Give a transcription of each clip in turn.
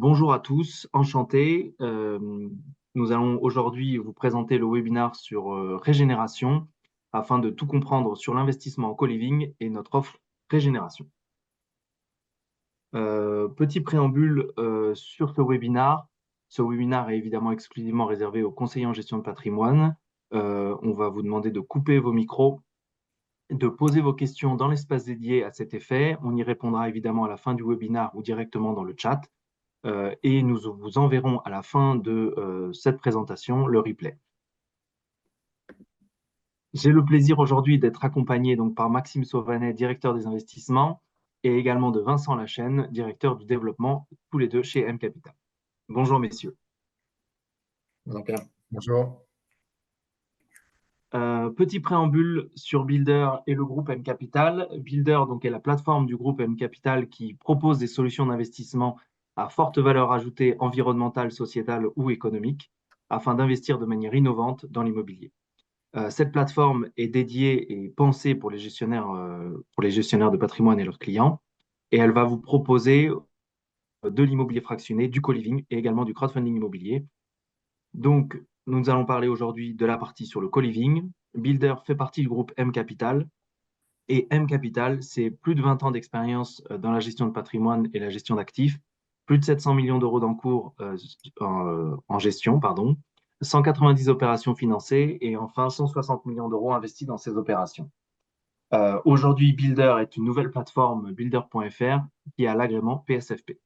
Bonjour à tous, enchanté. Nous allons aujourd'hui vous présenter le webinaire sur Régénération afin de tout comprendre sur l'investissement en co-living et notre offre Régénération. Petit préambule sur ce webinaire. Ce webinaire est évidemment exclusivement réservé aux conseillers en gestion de patrimoine. On va vous demander de couper vos micros, de poser vos questions dans l'espace dédié à cet effet. On y répondra évidemment à la fin du webinaire ou directement dans le chat. Et nous vous enverrons à la fin de cette présentation le replay. J'ai le plaisir aujourd'hui d'être accompagné donc par Maxime Sauvanet, directeur des investissements, et également de Vincent Lachaine, directeur du développement, tous les deux chez M Capital. Bonjour messieurs. Bonjour Pierre. Bonjour. Petit préambule sur Builder et le groupe M Capital. Builder donc, est la plateforme du groupe M Capital qui propose des solutions d'investissement à forte valeur ajoutée environnementale, sociétale ou économique afin d'investir de manière innovante dans l'immobilier. Cette plateforme est dédiée et pensée pour les gestionnaires de patrimoine et leurs clients, et elle va vous proposer de l'immobilier fractionné, du co-living et également du crowdfunding immobilier. Donc, nous allons parler aujourd'hui de la partie sur le co-living. Builder fait partie du groupe M Capital, et M Capital, c'est plus de 20 ans d'expérience dans la gestion de patrimoine et la gestion d'actifs, plus de 700 millions d'euros d'encours en gestion, 190 opérations financées et enfin 160 millions d'euros investis dans ces opérations. Aujourd'hui, Builder est une nouvelle plateforme, builder.fr, qui a l'agrément PSFP.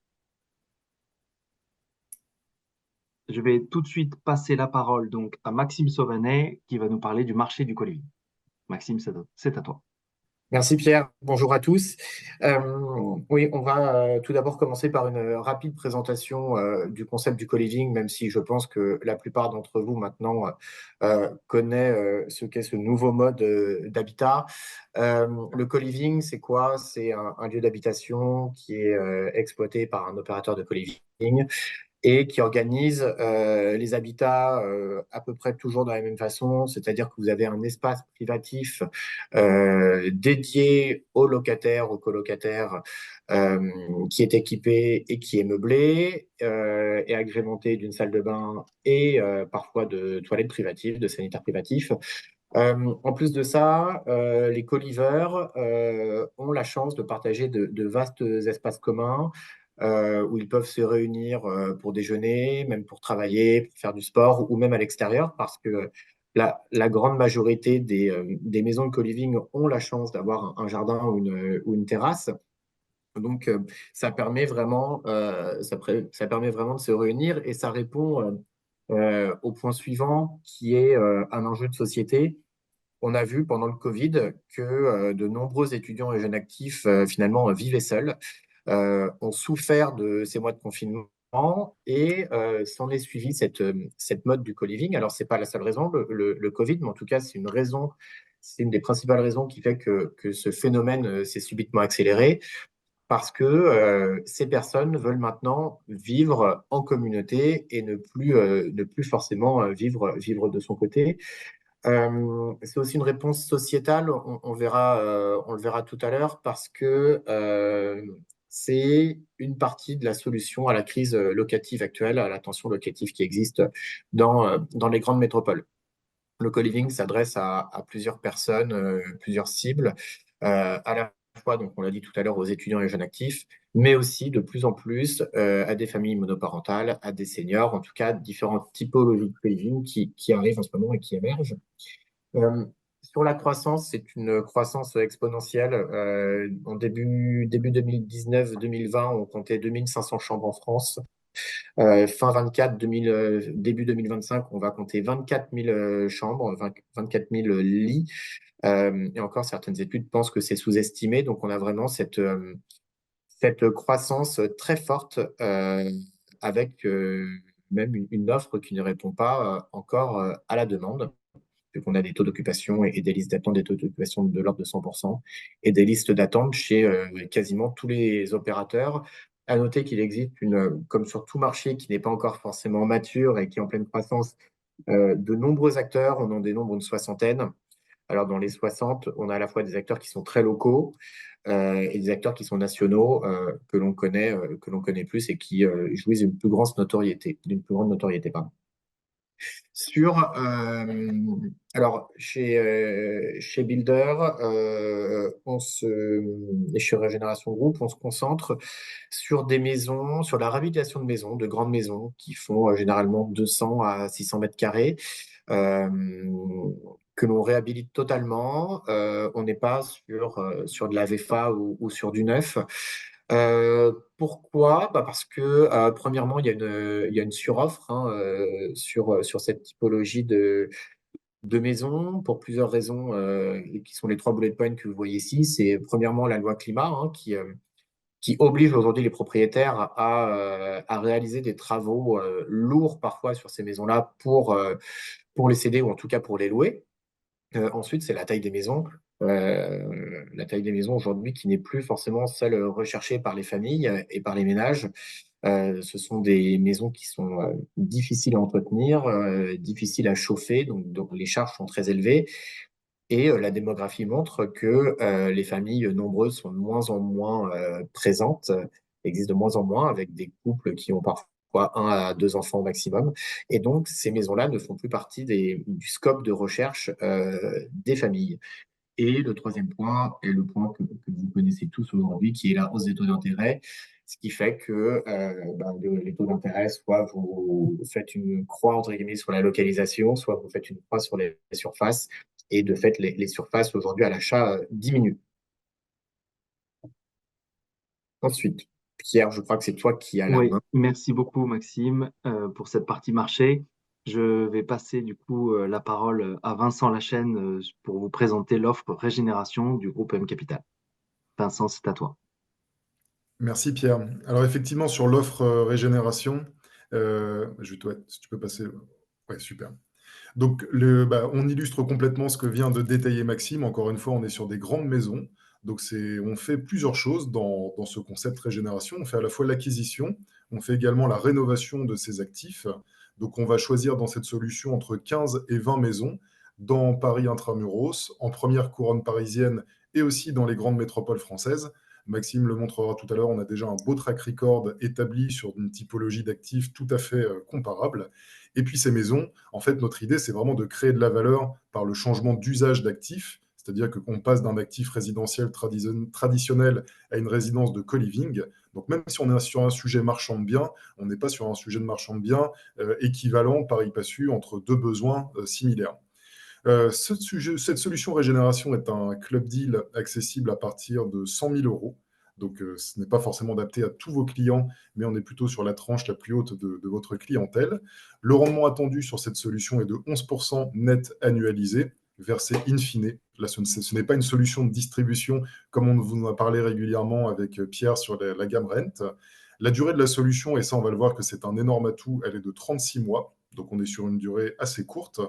Je vais tout de suite passer la parole donc à Maxime Sauvanet qui va nous parler du marché du co-living. Maxime, c'est à toi. Merci Pierre. Bonjour à tous. Oui, on va tout d'abord commencer par une rapide présentation du concept du co-living, même si je pense que la plupart d'entre vous maintenant connaît ce qu'est ce nouveau mode d'habitat. Le co-living, c'est quoi? C'est un lieu d'habitation qui est exploité par un opérateur de co-living et qui organise les habitats à peu près toujours de la même façon, c'est-à-dire que vous avez un espace privatif dédié aux locataires, aux colocataires, qui est équipé et qui est meublé et agrémenté d'une salle de bain et parfois de toilettes privatives, de sanitaires privatifs. En plus de ça, les co-livers ont la chance de partager de vastes espaces communs où ils peuvent se réunir pour déjeuner, même pour travailler, pour faire du sport ou même à l'extérieur parce que la grande majorité des maisons de co-living ont la chance d'avoir un jardin ou une terrasse. Donc, ça permet vraiment, ça permet vraiment de se réunir et ça répond au point suivant qui est un enjeu de société. On a vu pendant le Covid que de nombreux étudiants et jeunes actifs finalement vivaient seuls, ont souffert de ces mois de confinement et s'en est suivi cette mode du co-living. Alors, ce n'est pas la seule raison, le Covid, mais en tout cas, c'est une raison, c'est une des principales raisons qui fait que ce phénomène s'est subitement accéléré parce que ces personnes veulent maintenant vivre en communauté et ne plus forcément vivre de son côté. C'est aussi une réponse sociétale, on le verra tout à l'heure, parce que c'est une partie de la solution à la crise locative actuelle, à la tension locative qui existe dans les grandes métropoles. Le co-living s'adresse à plusieurs personnes, plusieurs cibles, à la fois, donc on l'a dit tout à l'heure, aux étudiants et jeunes actifs, mais aussi de plus en plus à des familles monoparentales, à des seniors, en tout cas différentes typologies de co-living qui arrivent en ce moment et qui émergent. Sur la croissance, c'est une croissance exponentielle. En début 2019-2020, on comptait 2500 chambres en France. Fin 24, début 2025, on va compter 24 000 chambres, 24 000 lits. Et encore, certaines études pensent que c'est sous-estimé. Donc, on a vraiment cette croissance très forte avec même une offre qui ne répond pas encore à la demande. On a des taux d'occupation et des listes d'attente, des taux d'occupation de l'ordre de 100% et des listes d'attente chez quasiment tous les opérateurs. À noter qu'il existe comme sur tout marché qui n'est pas encore forcément mature et qui est en pleine croissance, de nombreux acteurs, on en dénombre une soixantaine, Alors, dans les 60, on a à la fois des acteurs qui sont très locaux et des acteurs qui sont nationaux que l'on connaît plus et qui jouissent d'une plus grande notoriété, pardon. Sur, alors, chez Builder, et chez Régénération Group, on se concentre sur des maisons, sur la réhabilitation de maisons, de grandes maisons qui font généralement 200 à 600 mètres carrés, euh, que l'on réhabilite totalement. On n'est pas sur de la VFA ou sur du neuf. Pourquoi? Bah parce que, premièrement, il y a une suroffre hein, sur cette typologie de maisons pour plusieurs raisons qui sont les trois bullet points que vous voyez ici. C'est premièrement la loi climat hein, qui oblige aujourd'hui les propriétaires à réaliser des travaux lourds parfois sur ces maisons-là pour les céder ou en tout cas pour les louer. Ensuite, c'est la taille des maisons. La taille des maisons aujourd'hui qui n'est plus forcément celle recherchée par les familles et par les ménages. Ce sont des maisons qui sont difficiles à entretenir, difficiles à chauffer, donc les charges sont très élevées. Et la démographie montre que les familles nombreuses sont de moins en moins présentes, existent de moins en moins, avec des couples qui ont parfois un à deux enfants au maximum. Et donc, ces maisons-là ne font plus partie du scope de recherche des familles. Et le troisième point est le point que vous connaissez tous aujourd'hui, qui est la hausse des taux d'intérêt, ce qui fait que les taux d'intérêt, soit vous faites une croix entre guillemets sur la localisation, soit vous faites une croix sur les surfaces, et de fait, les surfaces aujourd'hui à l'achat diminuent. Ensuite, Pierre, je crois que c'est toi qui as la Oui, main. merci beaucoup Maxime pour cette partie marché. Je vais passer du coup la parole à Vincent Lachaine pour vous présenter l'offre Régénération du groupe M Capital. Vincent, c'est à toi. Merci Pierre. Alors effectivement, sur l'offre régénération, si tu peux passer. Ouais, super. Donc, on illustre complètement ce que vient de détailler Maxime. Encore une fois, on est sur des grandes maisons. Donc, on fait plusieurs choses dans ce concept régénération. On fait à la fois l'acquisition, on fait également la rénovation de ces actifs. Donc, on va choisir dans cette solution entre 15 et 20 maisons dans Paris intramuros, en première couronne parisienne et aussi dans les grandes métropoles françaises. Maxime le montrera tout à l'heure, on a déjà un beau track record établi sur une typologie d'actifs tout à fait comparable. Et puis ces maisons, en fait, notre idée, c'est vraiment de créer de la valeur par le changement d'usage d'actifs, c'est-à-dire qu'on passe d'un actif résidentiel traditionnel à une résidence de co-living. Donc même si on est sur un sujet marchand de biens, on n'est pas sur un sujet de marchand de biens équivalent pari passu entre deux besoins similaires. Cette solution régénération est un club deal accessible à partir de 100 000 euros. Donc, ce n'est pas forcément adapté à tous vos clients, mais on est plutôt sur la tranche la plus haute de votre clientèle. Le rendement attendu sur cette solution est de 11% net annualisé, versé in fine. Là, ce n'est pas une solution de distribution comme on vous en a parlé régulièrement avec Pierre sur la gamme Rent. La durée de la solution, et ça, on va le voir que c'est un énorme atout, elle est de 36 mois. Donc, on est sur une durée assez courte.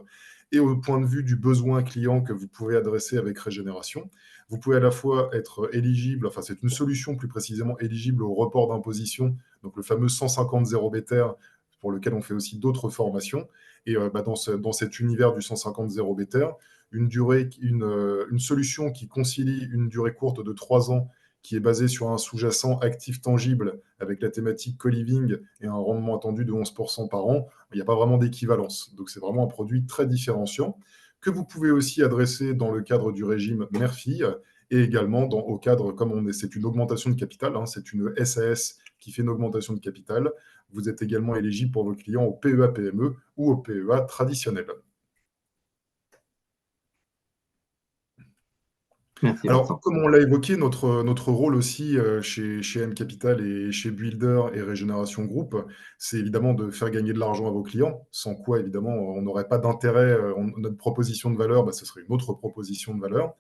Et au point de vue du besoin client que vous pouvez adresser avec Régénération, vous pouvez à la fois être éligible, enfin c'est une solution plus précisément éligible au report d'imposition, donc le fameux 150 0 BTR pour lequel on fait aussi d'autres formations. Et dans cet univers du 150 0 BTR, une solution qui concilie une durée courte de 3 ans qui est basée sur un sous-jacent actif tangible avec la thématique co-living et un rendement attendu de 11% par an, il n'y a pas vraiment d'équivalence. Donc c'est vraiment un produit très différenciant que vous pouvez aussi adresser dans le cadre du régime mère-fille et également au cadre, c'est une augmentation de capital, hein, c'est une SAS qui fait une augmentation de capital. Vous êtes également éligible pour vos clients au PEA-PME ou au PEA traditionnel. Merci Alors, Vincent. comme on l'a évoqué, notre rôle aussi chez M Capital et chez Builder et Régénération Group, c'est évidemment de faire gagner de l'argent à vos clients, sans quoi, évidemment, on n'aurait pas d'intérêt. Notre proposition de valeur, ce serait une autre proposition de valeur.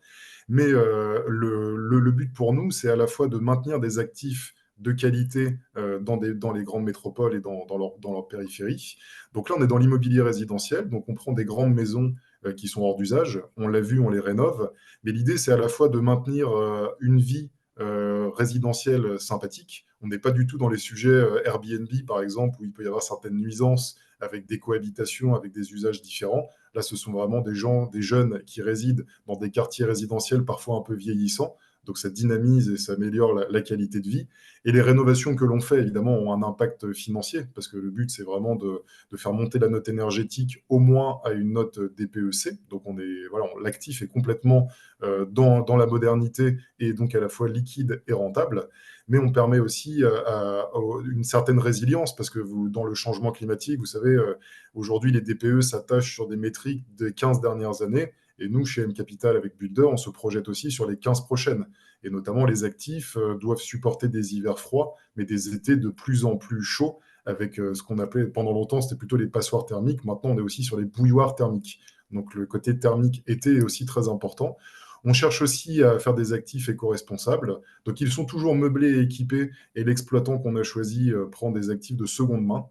Mais le but pour nous, c'est à la fois de maintenir des actifs de qualité dans les grandes métropoles et dans leur périphérie. Donc là, on est dans l'immobilier résidentiel, donc on prend des grandes maisons qui sont hors d'usage, on l'a vu, on les rénove, mais l'idée, c'est à la fois de maintenir une vie résidentiels sympathiques. On n'est pas du tout dans les sujets Airbnb, par exemple, où il peut y avoir certaines nuisances avec des cohabitations, avec des usages différents. Là, ce sont vraiment des gens, des jeunes qui résident dans des quartiers résidentiels parfois un peu vieillissants. Donc, ça dynamise et ça améliore la qualité de vie. Et les rénovations que l'on fait, évidemment, ont un impact financier, parce que le but, c'est vraiment de faire monter la note énergétique au moins à une note DPEC. Donc, voilà, l'actif est complètement dans la modernité et donc à la fois liquide et rentable. Mais on permet aussi une certaine résilience, parce que dans le changement climatique, vous savez, aujourd'hui, les DPE s'attachent sur des métriques des 15 dernières années. Et nous, chez M Capital, avec Builder, on se projette aussi sur les 15 prochaines. Et notamment, les actifs doivent supporter des hivers froids, mais des étés de plus en plus chauds, avec ce qu'on appelait pendant longtemps, c'était plutôt les passoires thermiques. Maintenant, on est aussi sur les bouilloires thermiques. Donc, le côté thermique été est aussi très important. On cherche aussi à faire des actifs éco-responsables. Donc, ils sont toujours meublés et équipés, et l'exploitant qu'on a choisi prend des actifs de seconde main.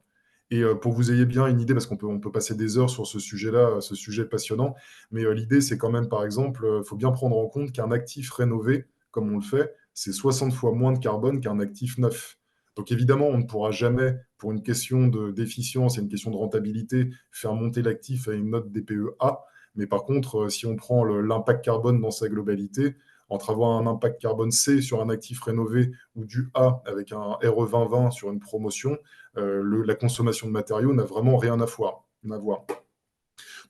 Et pour que vous ayez bien une idée, parce on peut passer des heures sur ce sujet-là, ce sujet passionnant, mais l'idée, c'est quand même, par exemple, il faut bien prendre en compte qu'un actif rénové, comme on le fait, c'est 60 fois moins de carbone qu'un actif neuf. Donc évidemment, on ne pourra jamais, pour une question d'efficience et une question de rentabilité, faire monter l'actif à une note DPE A. Mais par contre, si on prend l'impact carbone dans sa globalité, entre avoir un impact carbone C sur un actif rénové ou du A avec un RE 2020 sur une promotion, la consommation de matériaux n'a vraiment rien à voir.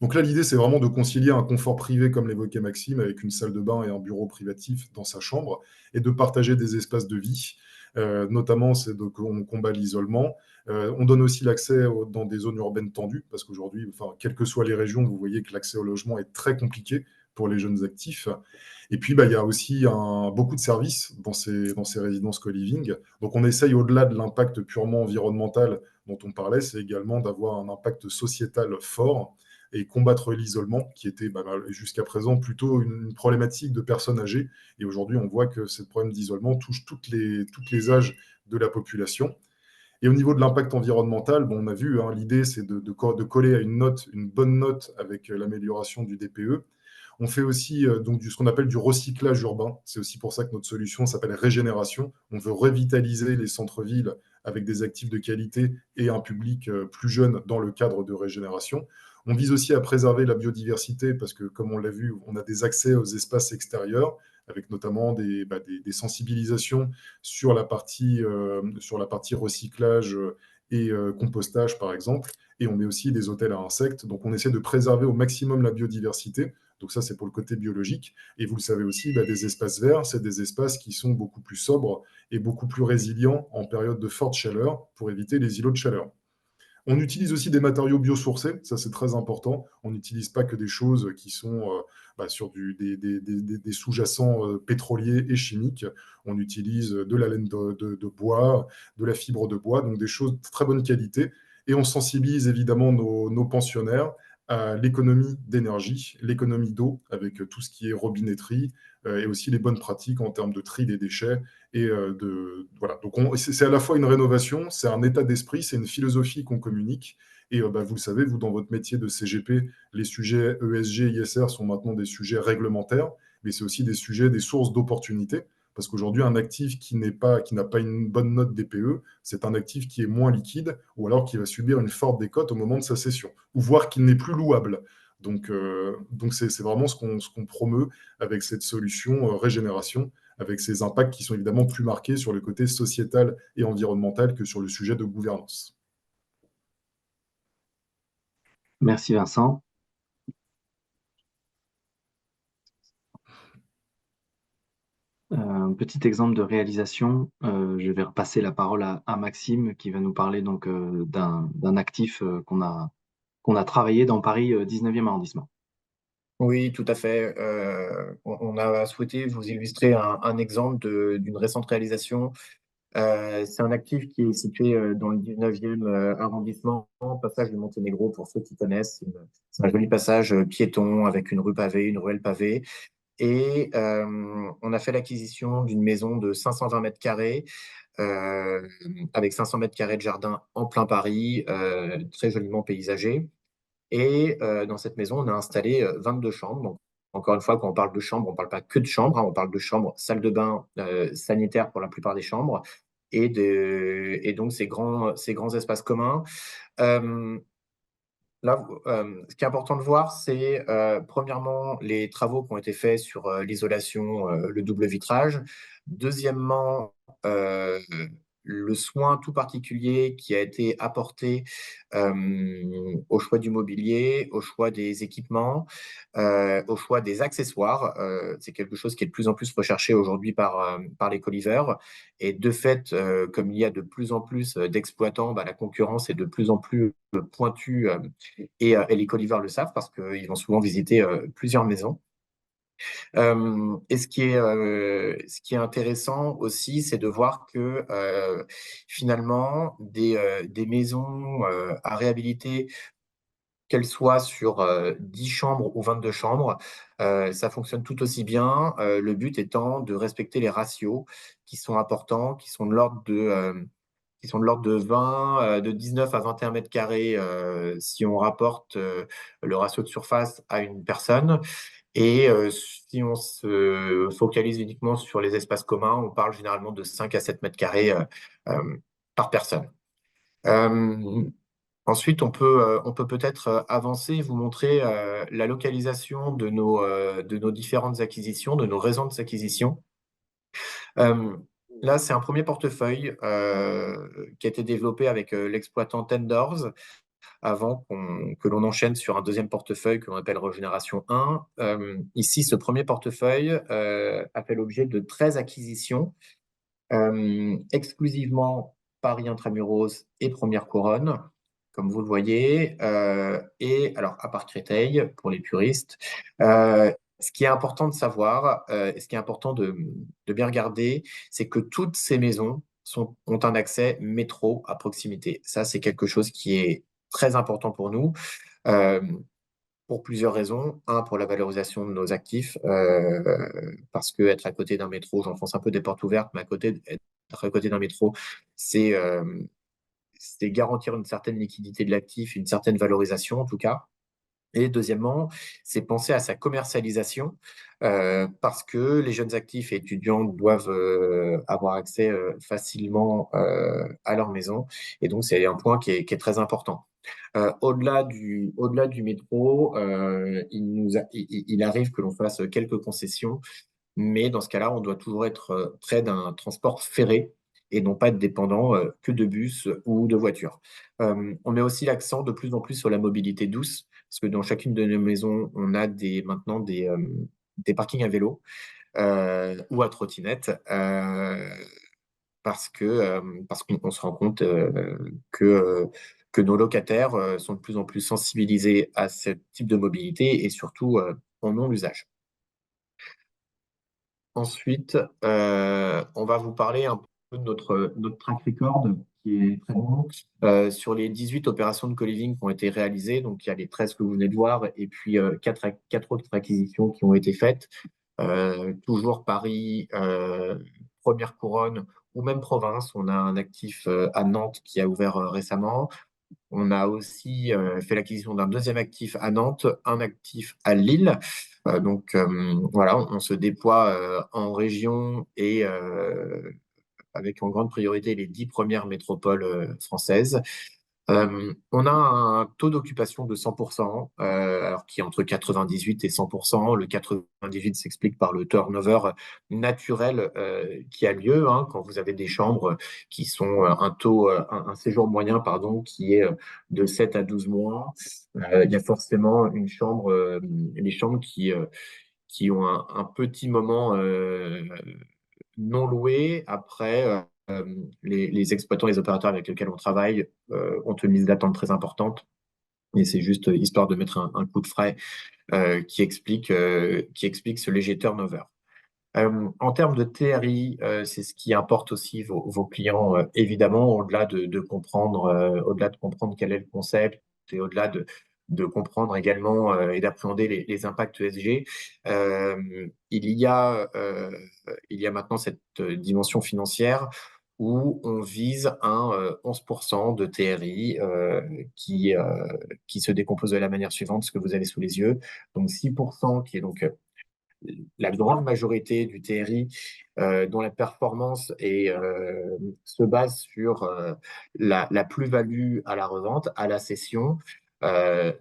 Donc là, l'idée, c'est vraiment de concilier un confort privé, comme l'évoquait Maxime, avec une salle de bain et un bureau privatif dans sa chambre, et de partager des espaces de vie. Notamment, on combat l'isolement. On donne aussi l'accès dans des zones urbaines tendues, parce qu'aujourd'hui, quelles que soient les régions, vous voyez que l'accès au logement est très compliqué pour les jeunes actifs. Et puis, il y a aussi beaucoup de services dans ces résidences co-living. Donc, on essaye, au-delà de l'impact purement environnemental dont on parlait, c'est également d'avoir un impact sociétal fort et combattre l'isolement, qui était jusqu'à présent plutôt une problématique de personnes âgées. Et aujourd'hui, on voit que ce problème d'isolement touche toutes les âges de la population. Et au niveau de l'impact environnemental, on a vu, l'idée, c'est de coller à une bonne note avec l'amélioration du DPE. On fait aussi donc ce qu'on appelle du recyclage urbain. C'est aussi pour ça que notre solution s'appelle Régénération. On veut revitaliser les centres-villes avec des actifs de qualité et un public plus jeune dans le cadre de régénération. On vise aussi à préserver la biodiversité parce que, comme on l'a vu, on a des accès aux espaces extérieurs avec notamment des sensibilisations sur la partie recyclage et compostage, par exemple. Et on met aussi des hôtels à insectes. Donc, on essaie de préserver au maximum la biodiversité. Donc ça, c'est pour le côté biologique. Et vous le savez aussi, des espaces verts, c'est des espaces qui sont beaucoup plus sobres et beaucoup plus résilients en période de forte chaleur pour éviter les îlots de chaleur. On utilise aussi des matériaux biosourcés, ça c'est très important. On n'utilise pas que des choses qui sont sur des sous-jacents pétroliers et chimiques. On utilise de la laine de bois, de la fibre de bois, donc des choses de très bonne qualité. Et on sensibilise évidemment nos pensionnaires à l'économie d'énergie, l'économie d'eau, avec tout ce qui est robinetterie, et aussi les bonnes pratiques en termes de tri des déchets. Et voilà. Donc c'est à la fois une rénovation, c'est un état d'esprit, c'est une philosophie qu'on communique. Et vous le savez, vous, dans votre métier de CGP, les sujets ESG, ISR sont maintenant des sujets réglementaires, mais c'est aussi des sujets, des sources d'opportunités. Parce qu'aujourd'hui, un actif qui n'a pas une bonne note DPE, c'est un actif qui est moins liquide ou alors qui va subir une forte décote au moment de sa cession, ou voire qu'il n'est plus louable. Donc c'est vraiment ce qu'on promeut avec cette solution régénération, avec ces impacts qui sont évidemment plus marqués sur le côté sociétal et environnemental que sur le sujet de gouvernance. Merci Vincent. Un petit exemple de réalisation, je vais repasser la parole à Maxime qui va nous parler donc d'un actif qu'on a travaillé dans Paris 19e arrondissement. Oui, tout à fait. On a souhaité vous illustrer un exemple d'une récente réalisation. C'est un actif qui est situé dans le 19e arrondissement, passage du Monténégro pour ceux qui connaissent. C'est un joli passage piéton avec une rue pavée, une ruelle pavée. Et on a fait l'acquisition d'une maison de 520 mètres carrés, avec 500 mètres carrés de jardin en plein Paris, très joliment paysagé. Et dans cette maison, on a installé 22 chambres. Donc, Encore une fois, quand on parle de chambre, on ne parle pas que de chambre, hein, on parle de chambre, salle de bain, sanitaire pour la plupart des chambres, et donc ces grands espaces communs. Là, ce qui est important de voir, c'est premièrement les travaux qui ont été faits sur l'isolation, le double vitrage. Deuxièmement, le soin tout particulier qui a été apporté au choix du mobilier, au choix des équipements, au choix des accessoires. C'est quelque chose qui est de plus en plus recherché aujourd'hui par les coliveurs. Et de fait, comme il y a de plus en plus d'exploitants, la concurrence est de plus en plus pointue. Et les coliveurs le savent parce qu'ils vont souvent visiter plusieurs maisons. Et ce qui est intéressant aussi, c'est de voir que finalement, des maisons à réhabiliter, qu'elles soient sur 10 chambres ou 22 chambres, ça fonctionne tout aussi bien. Le but étant de respecter les ratios qui sont importants, qui sont de l'ordre de 20, de 19 à 21 mètres carrés si on rapporte le ratio de surface à une personne. Et si on se focalise uniquement sur les espaces communs, on parle généralement de 5 à 7 mètres carrés par personne. Ensuite, on peut peut-être avancer et vous montrer la localisation de nos différentes acquisitions, de nos raisons d'acquisition. Là, c'est un premier portefeuille qui a été développé avec l'exploitant Tendors avant que l'on enchaîne sur un deuxième portefeuille que l'on appelle Régénération 1. Ici, ce premier portefeuille a fait l'objet de 13 acquisitions, exclusivement Paris Intramuros et Première Couronne, comme vous le voyez, et alors à part Créteil, pour les puristes. Ce qui est important de savoir, ce qui est important de bien regarder, c'est que toutes ces maisons ont un accès métro à proximité. Ça, c'est quelque chose qui est très important pour nous, pour plusieurs raisons. Un, pour la valorisation de nos actifs, parce que être à côté d'un métro, j'enfonce un peu des portes ouvertes, mais être à côté d'un métro, c'est garantir une certaine liquidité de l'actif, une certaine valorisation en tout cas. Et deuxièmement, c'est penser à sa commercialisation, parce que les jeunes actifs et étudiants doivent avoir accès facilement à leur maison. Et donc, c'est un point qui est très important. Au-delà du métro, il arrive que l'on fasse quelques concessions, mais dans ce cas-là, on doit toujours être près d'un transport ferré et non pas être dépendant que de bus ou de voitures. On met aussi l'accent de plus en plus sur la mobilité douce, parce que dans chacune de nos maisons, on a maintenant des parkings à vélo ou à trottinette, parce qu'on se rend compte que nos locataires sont de plus en plus sensibilisés à ce type de mobilité et surtout en ont l'usage. Ensuite, on va vous parler un peu de notre track record qui est très bon. Sur les 18 opérations de co-living qui ont été réalisées, donc il y a les 13 que vous venez de voir et puis 4 autres acquisitions qui ont été faites. Toujours Paris, Première Couronne ou même province. On a un actif à Nantes qui a ouvert récemment. On a aussi fait l'acquisition d'un deuxième actif à Nantes, un actif à Lille. Donc voilà, on se déploie en région et avec en grande priorité les 10 premières métropoles françaises. On a un taux d'occupation de 100%, alors qui est entre 98 et 100%. Le 98 s'explique par le turnover naturel qui a lieu quand vous avez des chambres qui sont un séjour moyen, pardon, qui est de 7 à 12 mois. Il y a forcément les chambres qui ont un petit moment non loué. Après, les exploitants, les opérateurs avec lesquels on travaille ont une liste d'attente très importante. Et c'est juste histoire de mettre un coup de frais qui explique ce léger turnover. En termes de TRI, c'est ce qui importe aussi vos clients, évidemment, au-delà de comprendre quel est le concept et au-delà de comprendre également et d'appréhender les impacts ESG. Il y a maintenant cette dimension financière où on vise un 11% de TRI qui se décompose de la manière suivante, ce que vous avez sous les yeux. Donc 6% qui est donc la grande majorité du TRI dont la performance se base sur la plus-value à la revente, à la cession.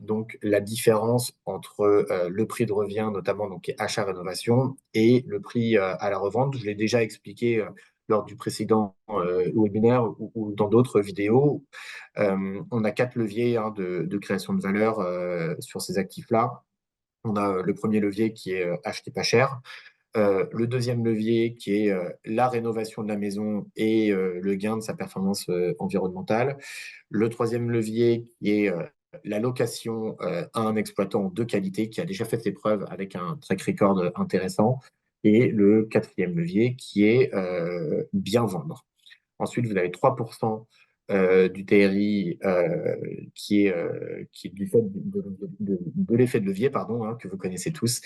Donc la différence entre le prix de revient, notamment donc achat-rénovation, et le prix à la revente. Je l'ai déjà expliqué lors du précédent webinaire ou dans d'autres vidéos. On a 4 leviers de création de valeur sur ces actifs-là. On a le premier levier qui est acheter pas cher. Le deuxième levier qui est la rénovation de la maison et le gain de sa performance environnementale. Le troisième levier qui est la location à un exploitant de qualité qui a déjà fait ses preuves avec un track record intéressant. Et le quatrième levier qui est bien vendre. Ensuite, vous avez 3% du TRI qui est du fait de l'effet de levier, pardon, que vous connaissez tous,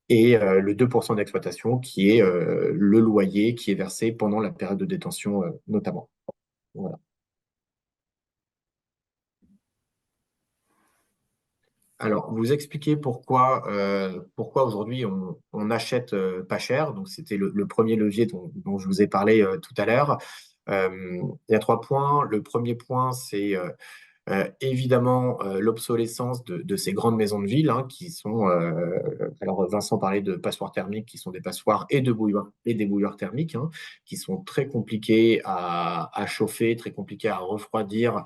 et le 2% d'exploitation qui est le loyer qui est versé pendant la période de détention notamment. Voilà. Alors, vous expliquez pourquoi aujourd'hui on achète pas cher. Donc, c'était le premier levier dont je vous ai parlé tout à l'heure. Il y a 3 points. Le premier point, c'est évidemment l'obsolescence de ces grandes maisons de ville qui sont, alors Vincent parlait de passoires thermiques qui sont des passoires et des bouilloires thermiques qui sont très compliquées à chauffer, très compliquées à refroidir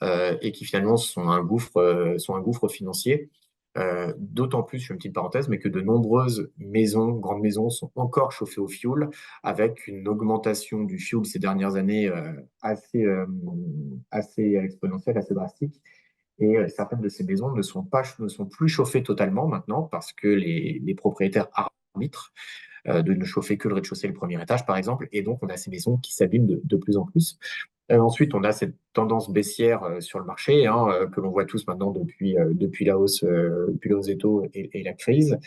et qui finalement sont un gouffre financier. D'autant plus, je fais une petite parenthèse, mais que de nombreuses grandes maisons, sont encore chauffées au fioul, avec une augmentation du fioul ces dernières années assez exponentielle, assez drastique. Et certaines de ces maisons ne sont plus chauffées totalement maintenant parce que les propriétaires arbitrent de ne chauffer que le rez-de-chaussée et le premier étage, par exemple. Et donc, on a ces maisons qui s'abîment de plus en plus. Ensuite, on a cette tendance baissière sur le marché que l'on voit tous maintenant depuis la hausse des taux et la crise.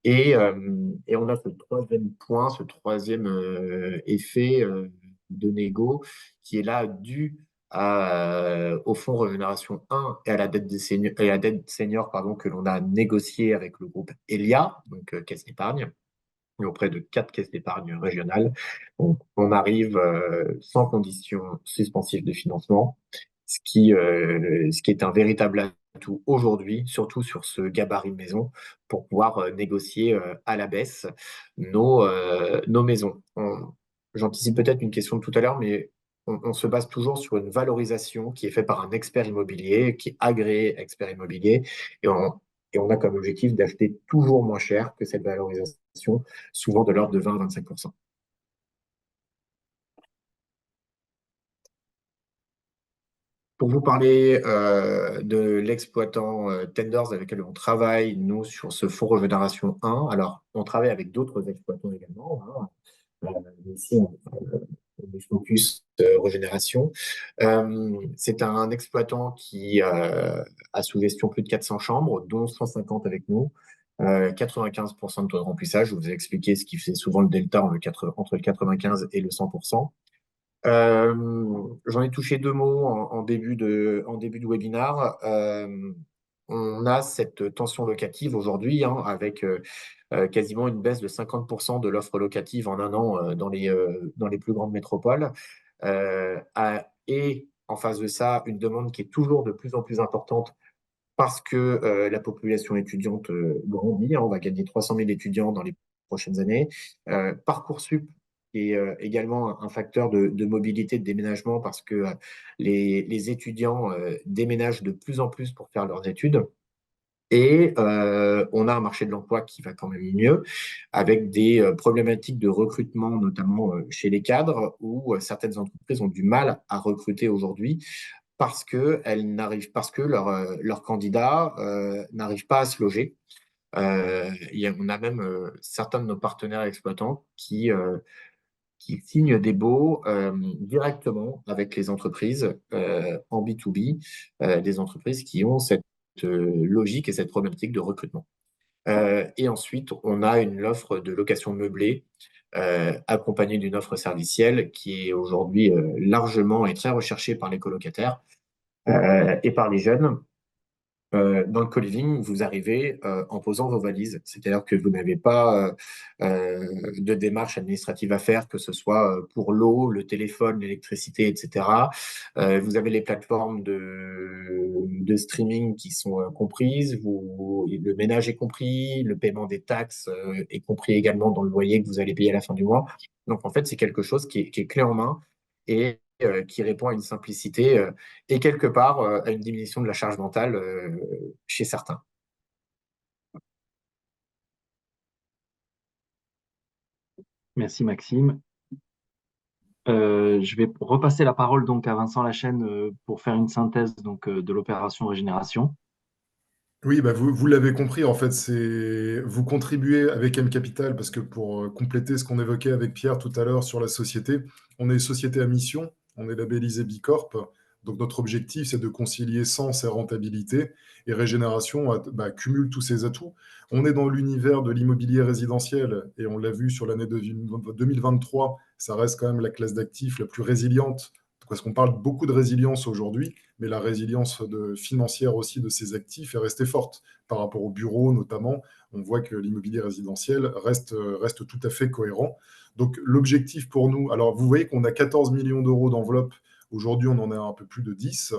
Et on a ce troisième point, ce troisième effet de négo qui est là dû au fonds Régénération 1 et à la dette senior pardon, que l'on a négocié avec le groupe Elia, donc Caisse d'épargne, et auprès de 4 caisses d'épargne régionales. Donc, on arrive sans condition suspensive de financement, ce qui est un véritable atout aujourd'hui, surtout sur ce gabarit de maison, pour pouvoir négocier à la baisse nos maisons. J'anticipe peut-être une question de tout à l'heure, mais on se base toujours sur une valorisation qui est faite par un expert immobilier, qui est agréé expert immobilier, et on a comme objectif d'acheter toujours moins cher que cette valorisation, souvent de l'ordre de 20 à 25%. Pour vous parler de l'exploitant Tenders avec lequel on travaille, nous, sur ce fonds Régénération 1, alors on travaille avec d'autres exploitants également. Ici, on est focus Régénération. C'est un exploitant qui a sous gestion plus de 400 chambres, dont 150 avec nous. 95% de taux de remplissage. Je vous ai expliqué ce qui fait souvent le delta entre le 95 et le 100%. J'en ai touché 2 mots en début de webinaire. On a cette tension locative aujourd'hui avec quasiment une baisse de 50% de l'offre locative en un an dans les plus grandes métropoles. Et en face de ça, une demande qui est toujours de plus en plus importante parce que la population étudiante grandit. On va gagner 300 000 étudiants dans les prochaines années. Parcoursup est également un facteur de mobilité, de déménagement, parce que les étudiants déménagent de plus en plus pour faire leurs études. Et on a un marché de l'emploi qui va quand même mieux, avec des problématiques de recrutement, notamment chez les cadres, où certaines entreprises ont du mal à recruter aujourd'hui parce que leurs candidats n'arrivent pas à se loger. On a même certains de nos partenaires exploitants qui signent des baux directement avec les entreprises en B2B, des entreprises qui ont cette logique et cette problématique de recrutement. Et ensuite, on a une offre de location meublée accompagnée d'une offre servicielle qui est aujourd'hui largement et très recherchée par les colocataires et par les jeunes. Dans le co-living, vous arrivez en posant vos valises. C'est-à-dire que vous n'avez pas de démarche administrative à faire, que ce soit pour l'eau, le téléphone, l'électricité, etc. Vous avez les plateformes de streaming qui sont comprises, le ménage est compris, le paiement des taxes est compris également dans le loyer que vous allez payer à la fin du mois. Donc en fait, c'est quelque chose qui est clé en main et qui répond à une simplicité et quelque part à une diminution de la charge mentale chez certains. Merci Maxime. Je vais repasser la parole donc à Vincent Lachaine pour faire une synthèse donc, de l'opération Régénération. Oui, bah vous l'avez compris, en fait, c'est vous contribuez avec M Capital parce que pour compléter ce qu'on évoquait avec Pierre tout à l'heure sur la société, on est une société à mission, on est labellisé Bicorp. Donc notre objectif, c'est de concilier sens et rentabilité. Et Régénération bah, cumule tous ces atouts. On est dans l'univers de l'immobilier résidentiel et on l'a vu sur l'année 2023, ça reste quand même la classe d'actifs la plus résiliente parce qu'on parle beaucoup de résilience aujourd'hui, mais la résilience financière aussi de ces actifs est restée forte par rapport aux bureaux notamment. On voit que l'immobilier résidentiel reste tout à fait cohérent. Donc l'objectif pour nous, alors vous voyez qu'on a 14 millions d'euros d'enveloppe, aujourd'hui on en a un peu plus de 10,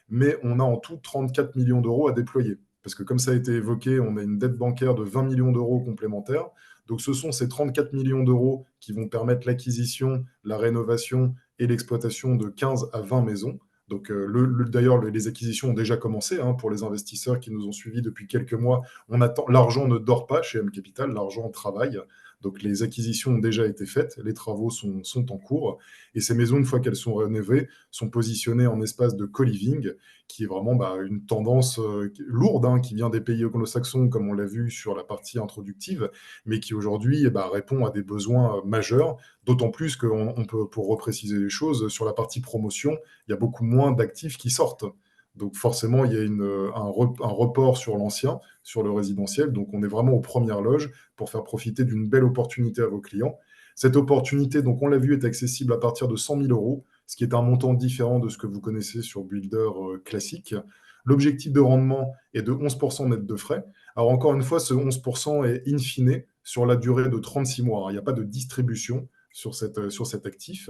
mais on a en tout 34 millions d'euros à déployer. Parce que comme ça a été évoqué, on a une dette bancaire de 20 millions d'euros complémentaires. Donc ce sont ces 34 millions d'euros qui vont permettre l'acquisition, la rénovation et l'exploitation de 15 à 20 maisons. Donc, d'ailleurs, les acquisitions ont déjà commencé pour les investisseurs qui nous ont suivis depuis quelques mois. L'argent ne dort pas chez M Capital, l'argent travaille. Donc, les acquisitions ont déjà été faites, les travaux sont en cours. Et ces maisons, une fois qu'elles sont rénovées, sont positionnées en espace de co-living, qui est vraiment une tendance lourde, qui vient des pays anglo-saxons, comme on l'a vu sur la partie introductive, mais qui aujourd'hui répond à des besoins majeurs. D'autant plus qu'on peut, pour repréciser les choses, sur la partie promotion, il y a beaucoup moins d'actifs qui sortent. Donc forcément, il y a un report sur l'ancien, sur le résidentiel. Donc on est vraiment aux premières loges pour faire profiter d'une belle opportunité à vos clients. Cette opportunité, donc on l'a vu, est accessible à partir de 100 000 euros, ce qui est un montant différent de ce que vous connaissez sur Builder classique. L'objectif de rendement est de 11% net de frais. Alors encore une fois, ce 11% est in fine sur la durée de 36 mois. Il n'y a pas de distribution sur cet actif.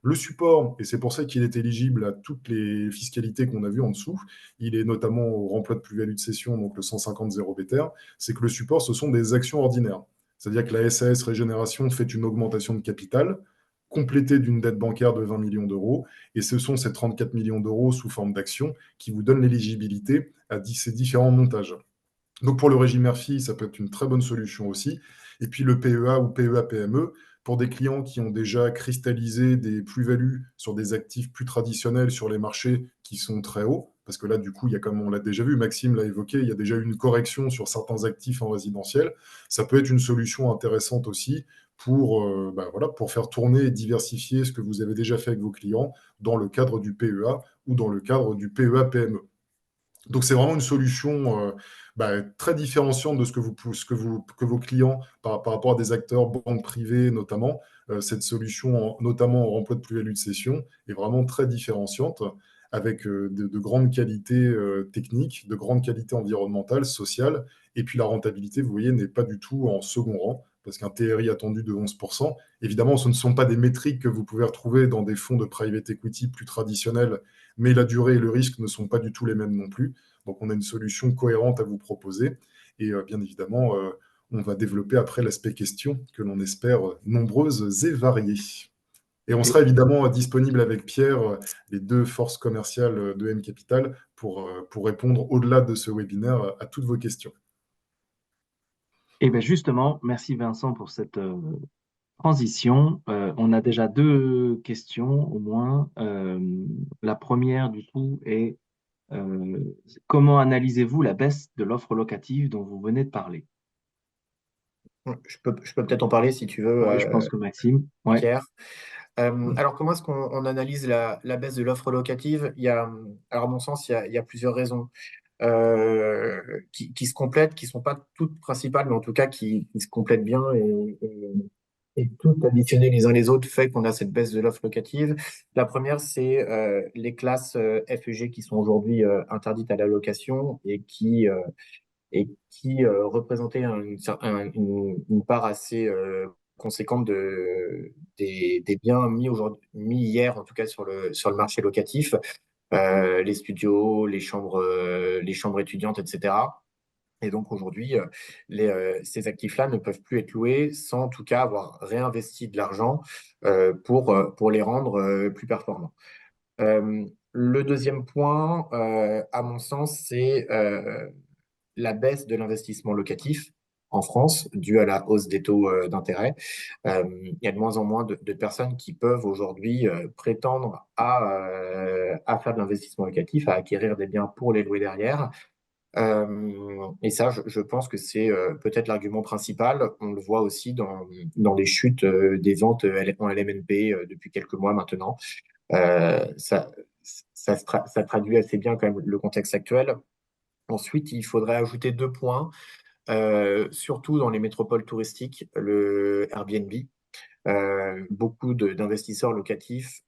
Le support, et c'est pour ça qu'il est éligible à toutes les fiscalités qu'on a vues en dessous, il est notamment au remploi de plus-value de cession, donc le 150 0 BTR, c'est que le support, ce sont des actions ordinaires. C'est-à-dire que la SAS Régénération fait une augmentation de capital, complétée d'une dette bancaire de 20 millions d'euros, et ce sont ces 34 millions d'euros sous forme d'actions qui vous donnent l'éligibilité à ces différents montages. Donc pour le régime Murphy, ça peut être une très bonne solution aussi. Et puis le PEA ou PEA-PME, pour des clients qui ont déjà cristallisé des plus-values sur des actifs plus traditionnels sur les marchés qui sont très hauts, parce que là, du coup, il y a, comme on l'a déjà vu, Maxime l'a évoqué, il y a déjà eu une correction sur certains actifs en résidentiel. Ça peut être une solution intéressante aussi pour faire tourner et diversifier ce que vous avez déjà fait avec vos clients dans le cadre du PEA ou dans le cadre du PEA-PME. Donc, c'est vraiment une solution très différenciante de que vos clients, par rapport à des acteurs, banques privées notamment. Cette solution, notamment en remploi de plus-value de cession, est vraiment très différenciante, avec de grandes qualités techniques, de grandes qualités environnementales, sociales. Et puis, la rentabilité, vous voyez, n'est pas du tout en second rang, parce qu'un TRI attendu de 11%, évidemment, ce ne sont pas des métriques que vous pouvez retrouver dans des fonds de private equity plus traditionnels, mais la durée et le risque ne sont pas du tout les mêmes non plus. Donc, on a une solution cohérente à vous proposer. Et bien évidemment, on va développer après l'aspect question, que l'on espère nombreuses et variées. Et on sera évidemment disponible avec Pierre, les deux forces commerciales de M Capital, pour répondre au-delà de ce webinaire à toutes vos questions. Et bien justement, merci Vincent pour cette transition. On a déjà deux questions au moins. La première, du coup, est comment analysez-vous la baisse de l'offre locative dont vous venez de parler? Je peux peut-être en parler si tu veux, Oui, je pense que Maxime. Ouais. Pierre. Alors, comment est-ce qu'on analyse la baisse de l'offre locative? Alors, à mon sens, il y a plusieurs raisons qui se complètent, qui ne sont pas toutes principales, mais en tout cas qui se complètent bien et tout additionné les uns les autres fait qu'on a cette baisse de l'offre locative. La première, c'est les classes F et G qui sont aujourd'hui interdites à la location et qui représentaient une part assez conséquente des biens mis hier, en tout cas sur le marché locatif, les studios, les chambres étudiantes, etc. Et donc aujourd'hui, ces actifs-là ne peuvent plus être loués sans en tout cas avoir réinvesti de l'argent pour les rendre plus performants. Le deuxième point, à mon sens, c'est la baisse de l'investissement locatif en France due à la hausse des taux d'intérêt. Il y a de moins en moins de personnes qui peuvent aujourd'hui prétendre à faire de l'investissement locatif, à acquérir des biens pour les louer derrière. Et ça, je pense que c'est peut-être l'argument principal. On le voit aussi dans les chutes des ventes en LMNP depuis quelques mois maintenant. Ça, ça traduit assez bien quand même le contexte actuel. Ensuite, il faudrait ajouter deux points, surtout dans les métropoles touristiques, le Airbnb. Beaucoup d'investisseurs locatifs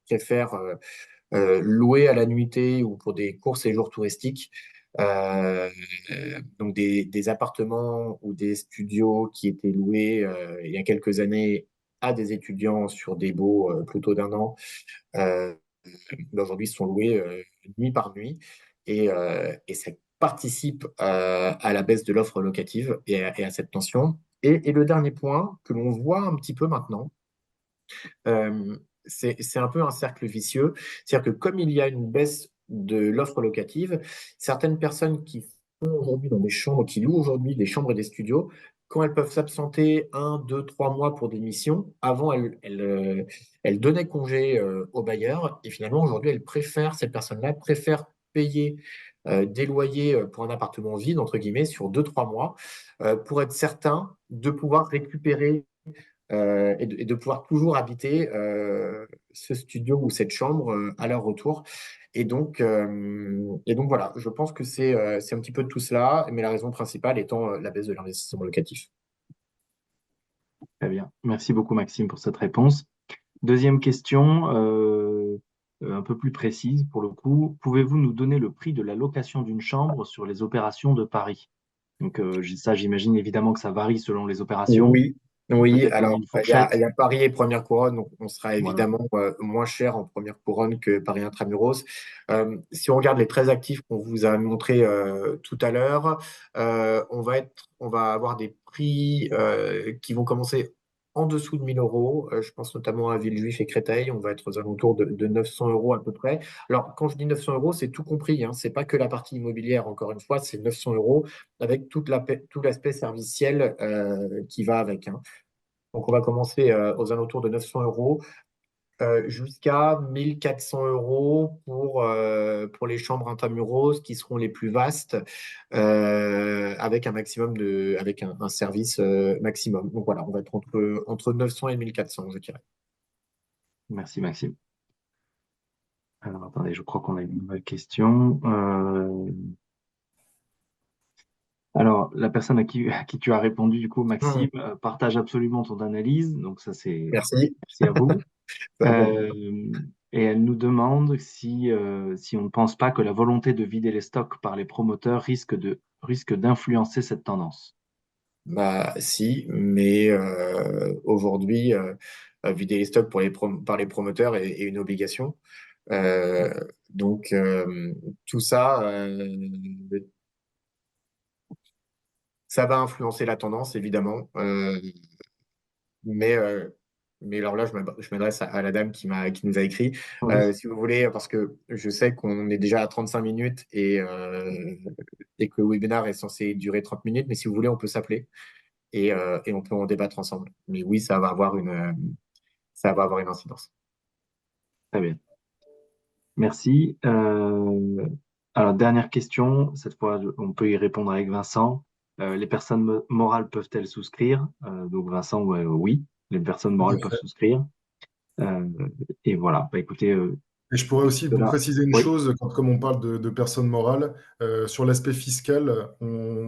préfèrent louer à la nuitée ou pour des courts séjours touristiques. Euh, donc des appartements ou des studios qui étaient loués il y a quelques années à des étudiants sur des baux plutôt d'un an, euh, aujourd'hui sont loués nuit par nuit et ça participe à la baisse de l'offre locative et à cette tension. Et le dernier point que l'on voit un petit peu maintenant, euh, c'est un peu un cercle vicieux. C'est-à-dire que comme il y a une baisse de l'offre locative, certaines personnes qui sont aujourd'hui dans des chambres, qui louent aujourd'hui des chambres et des studios, quand elles peuvent s'absenter 1, 2, 3 mois pour des missions, avant elles donnaient congé aux bailleurs et finalement aujourd'hui ces personnes-là préfèrent payer des loyers pour un appartement vide, entre guillemets, sur 2, 3 mois, pour être certain de pouvoir récupérer et de pouvoir toujours habiter ce studio ou cette chambre à leur retour. Et donc voilà, je pense que c'est un petit peu de tout cela, mais la raison principale étant la baisse de l'investissement locatif. Très bien. Merci beaucoup, Maxime, pour cette réponse. Deuxième question, un peu plus précise pour le coup. Pouvez-vous nous donner le prix de la location d'une chambre sur les opérations de Paris? Donc, ça, j'imagine évidemment que ça varie selon les opérations, Oui, mais oui. peut-être donner Alors, une il y a, fourchette. il y a Paris et Première Couronne, donc on sera Voilà. évidemment moins cher en Première Couronne que Paris Intramuros. Si on regarde les 13 actifs qu'on vous a montrés tout à l'heure, on va avoir des prix qui vont commencer en dessous de 1 000 euros. Je pense notamment à Villejuif et Créteil. On va être aux alentours de 900 euros à peu près. Alors, quand je dis 900 euros, c'est tout compris, hein. C'est pas que la partie immobilière, encore une fois, c'est 900 euros avec tout l'aspect serviciel qui va avec, hein. Donc, on va commencer aux alentours de 900 euros jusqu'à 1 400 euros pour les chambres intramuros qui seront les plus vastes avec un service maximum. Donc voilà, on va être entre 900 et 1 400, je dirais. Merci, Maxime. Alors, attendez, je crois qu'on a une nouvelle question. Alors, la personne à qui tu as répondu, du coup, Maxime, partage absolument ton analyse. Donc, ça, c'est Merci. merci à vous. C'est entendu. Euh, et elle nous demande si on ne pense pas que la volonté de vider les stocks par les promoteurs risque d'influencer cette tendance. Bah, si, mais aujourd'hui, vider les stocks par les promoteurs est une obligation. Euh, donc, tout ça, ça va influencer la tendance, évidemment. Mais, euh, mais alors là, je m'adresse à la dame qui nous a écrit. Oui, Si vous voulez, parce que je sais qu'on est déjà à 35 minutes et que le webinaire est censé durer 30 minutes, mais si vous voulez, on peut s'appeler et on peut en débattre ensemble. Mais oui, ça va avoir une incidence. très bien. Merci. Alors, dernière question. Cette fois, on peut y répondre avec Vincent. Les personnes morales peuvent-elles souscrire? Donc, Vincent, ouais, oui, les personnes Tout morales à peuvent fait. souscrire. Euh, et voilà. Bah, écoutez, Et je pourrais aussi vous cela. préciser une Oui, chose, comme on parle de personnes morales, sur l'aspect fiscal,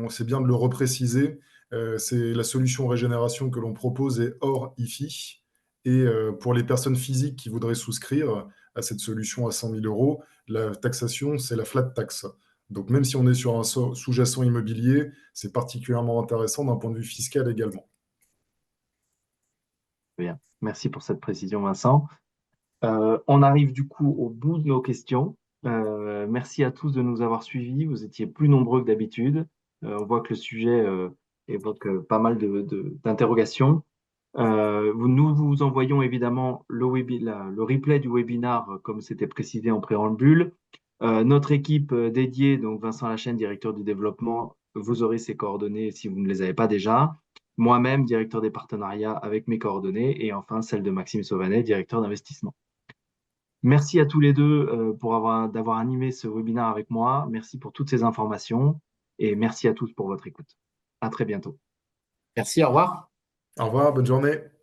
c'est bien de le repréciser. C'est la solution régénération que l'on propose est hors IFI. Et pour les personnes physiques qui voudraient souscrire à cette solution à 100 000 euros, la taxation, c'est la flat tax. Donc même si on est sur un sous-jacent immobilier, c'est particulièrement intéressant d'un point de vue fiscal également. Bien. Merci pour cette précision, Vincent. On arrive du coup au bout de nos questions. Merci à tous de nous avoir suivis. Vous étiez plus nombreux que d'habitude. On voit que le sujet évoque pas mal d'interrogations. Nous vous envoyons évidemment le replay du webinar, comme c'était précisé en préambule. Notre équipe dédiée, donc Vincent Lachaine, directeur du développement, vous aurez ses coordonnées si vous ne les avez pas déjà. Moi-même, directeur des partenariats avec mes coordonnées. Et enfin, celle de Maxime Sauvanet, directeur d'investissement. Merci à tous les deux d'avoir animé ce webinaire avec moi. Merci pour toutes ces informations et merci à tous pour votre écoute. À très bientôt. Merci, au revoir. Au revoir, bonne journée.